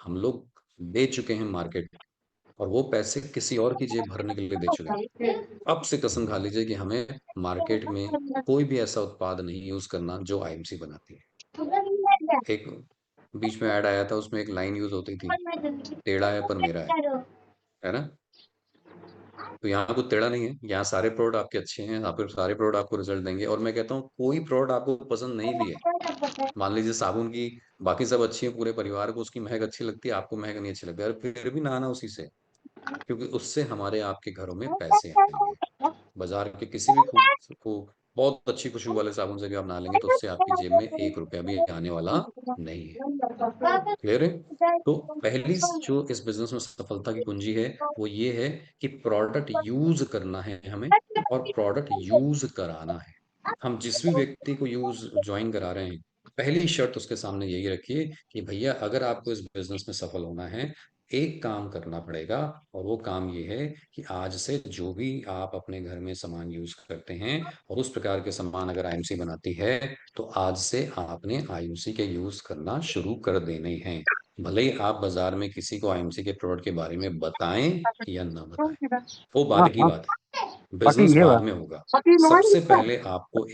हम लोग दे चुके हैं मार्केट में, और वो पैसे किसी और की जेब भरने के लिए दे चुके हैं। अब से कसम खा लीजिए कि हमें मार्केट में कोई भी ऐसा उत्पाद नहीं यूज करना जो आईएमसी बनाती है। एक बीच में ऐड आया था, उसमें एक लाइन यूज होती थी, टेढ़ा है पर मेरा है ना? तो यहाँ कुछ टेढ़ा नहीं है, यहाँ सारे प्रोडक्ट आपके अच्छे हैं, यहाँ पर सारे प्रोडक्ट आपको रिजल्ट देंगे। और मैं कहता हूँ कोई प्रोडक्ट आपको पसंद नहीं भी है, मान लीजिए साबुन की बाकी सब अच्छी है, पूरे परिवार को उसकी महक अच्छी लगती है, आपको महक नहीं अच्छी लगती है, और फिर भी नहाना उसी से, क्योंकि उससे हमारे आपके घरों में पैसे आएंगे। बाजार के किसी भी खूब बहुत अच्छी खुशबू वाले साबुन से भी आप नहा लेंगे तो उससे आपकी जेब में 1 रुपया भी आने वाला नहीं है। क्लियर है? तो पहली जो इस बिजनेस में सफलता की कुंजी है वो ये है कि प्रोडक्ट यूज करना है हमें, और प्रोडक्ट यूज कराना है। हम जिस भी व्यक्ति को यूज ज्वाइन करा रहे हैं, पहली शर्त उसके सामने यही रखिए कि भैया अगर आपको इस बिजनेस में सफल होना है, एक काम करना पड़ेगा, और वो काम ये है कि आज से जो भी आप अपने घर में सामान यूज करते हैं, और उस प्रकार के सामान अगर आईएमसी बनाती है, तो आज से आपने आईएमसी के यूज करना शुरू कर देने हैं। भले ही आप बाजार में किसी को आईएमसी के प्रोडक्ट के बारे में बताएं या ना बताएं, वो हाँ बाद की हाँ, बात है, बाकी बिजनेस ये बाद बात में होगा। सबसे पहले आपको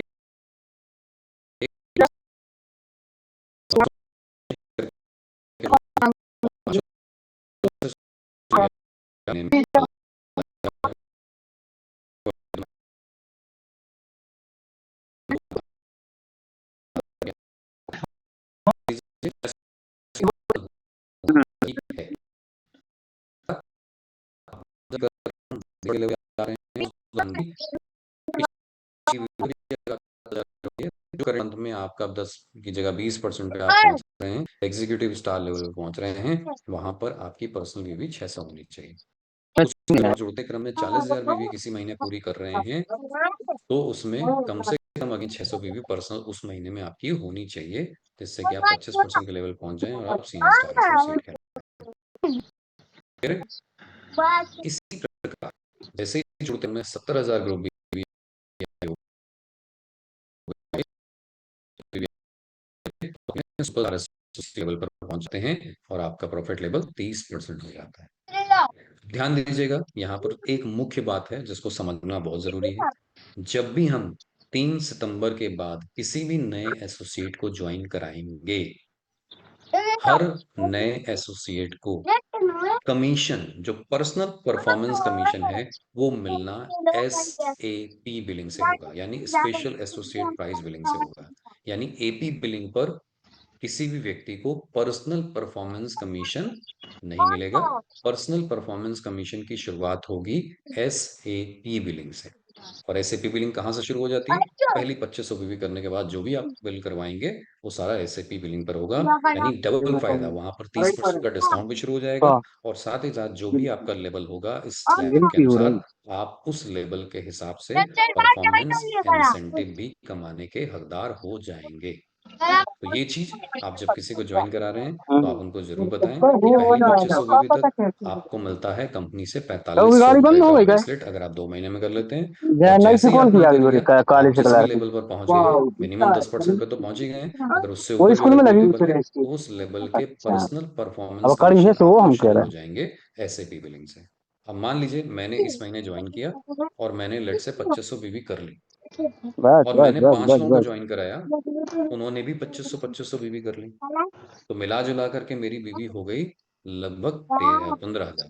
जो करंट में आपका 10 की जगह 20% पे आप पहुंच रहे हैं, एग्जीक्यूटिव स्टार लेवल पे पहुंच रहे हैं, वहां पर आपकी पर्सनल बीवी 600 होनी चाहिए। उसके बाद जुड़ते क्रम में 40,000 बीवी किसी महीने पूरी कर रहे हैं, तो उसमें कम से कम अभी 600 बीवी पर्सनल उस महीने में आपकी होनी चाहिए, जिससे कि आप 25% के लेवल पहुंच जाएं और आप सीनियर स्टार एसोसिएट कहलाएं। इसी प्रकार जैसे ही जुड़ते में 70,000 ग्रुप बीवी लेवल पर पहुंचते हैं, और आपका प्रॉफिट लेवल 30% हो जाता है। ध्यान दीजिएगा, यहाँ पर एक मुख्य बात है जिसको समझना बहुत जरूरी है। जब भी हम 3 सितंबर के बाद किसी भी नए एसोसिएट को ज्वाइन कराएंगे, हर नए एसोसिएट को कमीशन, जो पर्सनल परफॉर्मेंस कमीशन है, वो मिलना SAP बिलिंग से होगा, यानी स्पेशल एसोसिएट प्राइस बिलिंग से होगा। यानी एपी बिलिंग पर किसी भी व्यक्ति को पर्सनल परफॉर्मेंस कमीशन नहीं मिलेगा। पर्सनल परफॉर्मेंस कमीशन की शुरुआत होगी SAP बिलिंग से। और SAP बिलिंग कहाँ से शुरू हो जाती है? पहली 2500 बीवी करने के बाद जो भी आप बिल करवाएंगे वो सारा SAP बिलिंग पर होगा, यानी डबल फायदा, वहां पर 30% का डिस्काउंट भी शुरू हो जाएगा, और साथ ही साथ जो भी आपका लेवल होगा इस स्लैब के अनुसार, आप उस लेवल के हिसाब से परफॉर्मेंस इंसेंटिव भी कमाने के हकदार हो जाएंगे। तो ये चीज आप जब किसी को ज्वाइन करा रहे हैं तो आप उनको जरूर बताएं कि पहली 2500 बीवी तक आपको मिलता है कंपनी से तो 4500 गाड़ी रुपए बंद हो का गई क्या? ब्रेसलेट, अगर आप 2 महीने में कर लेते हैं। और नई से जैसे ही कौन अपना किया अभी करिए, काली आप से जिस भी कलर की? लेवल पर पहुंच गए हैं, मिनिमम 10% पे तो पहुंच ही गए हैं, अगर उससे वो ऊपर भी स्कूल अगर में कोई लगी हुई लेवल थी है, इसकी। तो उस लेवल के अच्छा, पर्सनल अब परफॉर्मेंस कड़ी है कमीशन तो वो आपको हम कह शुरू रहे हो जाएंगे SAP बिलिंग से। अब मान लीजिए मैंने इस महीने ज्वाइन किया, और मैंने लेट से 2500 बीवी कर ली, हैं। बस और बस मैंने बस 5 बस लोगों को बस। ज्वाइन कराया, उन्होंने भी 2500 बीवी कर ली, तो मिला जुला करके मेरी बीवी हो गई लगभग 15,000।